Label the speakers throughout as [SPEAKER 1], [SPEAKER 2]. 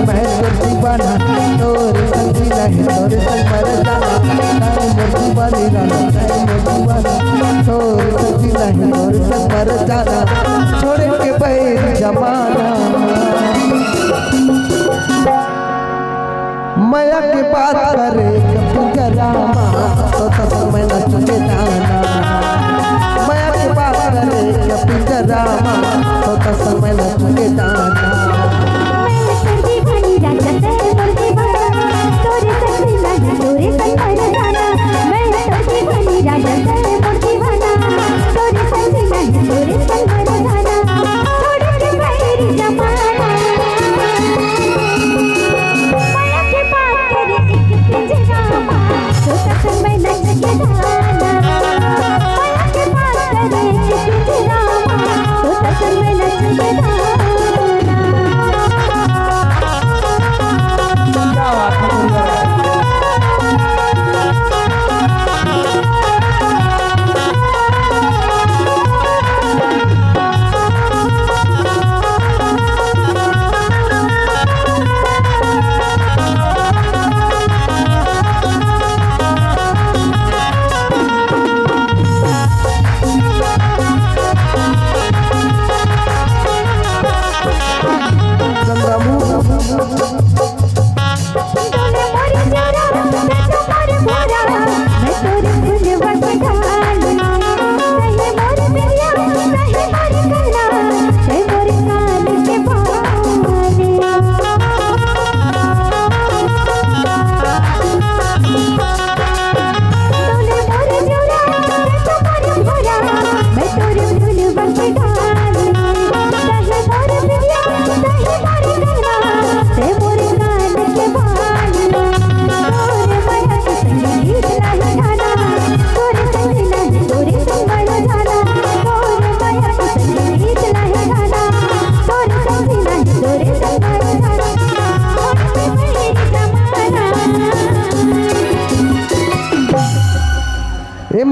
[SPEAKER 1] मैं तो दीवाना तोरे संग जिला है तोरे संग मर जाना मैं मोर दीवानी राना मैं मोर दीवाना तोरे संग जिला है तोरे संग मर जाना छोड़ के बैर जमाना माया की बात करे पिंजरामा तो संग मैं न चुके दाना माया की बात करे पिंजरामा तो संग मैं न चुके दाना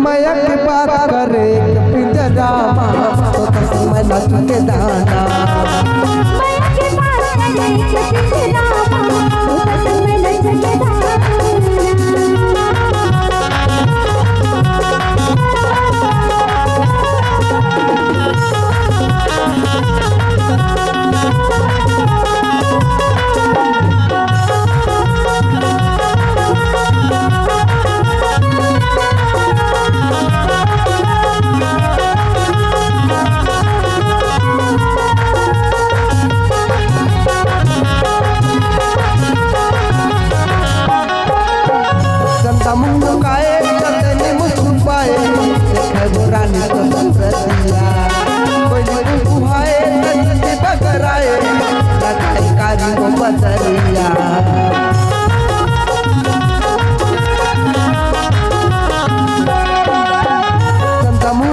[SPEAKER 1] माया की बात करे पिंजरामा तो संग मैं न चुके दाना माया की बात करे पिंजरामा तो संग मैं न चुके दाना बदरिया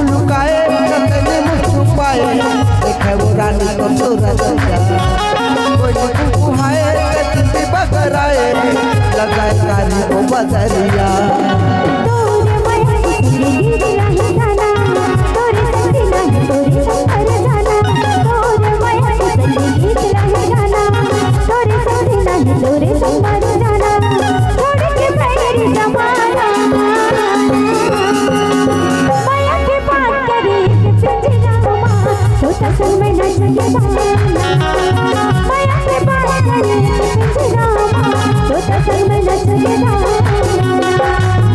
[SPEAKER 1] लुकाए चंदनी मुस्कुराए देखे वो रानी को सूरतिया कोई कुहाए कच्ची बगराए लगाए कारी को बदरिया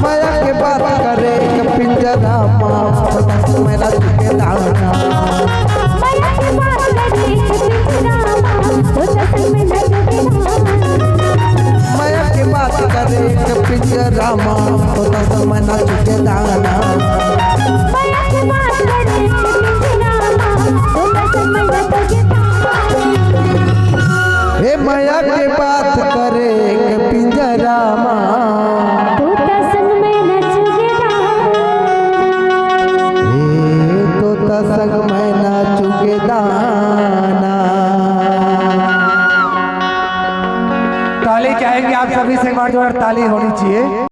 [SPEAKER 1] माया के बात करे पिंजरामा मैं न चुके दाना माया के बात करे पिंजरामा माया के बात करे पिंजरामा तो मैं न चुके दाना माया के बात करे पिंजरामा तो मैं न चुके हे माया के बात करे पिंजरामा संग मैं ना चुके दाना। ताली चाहेंगे आप सभी से, एक बार जोर ताली होनी चाहिए।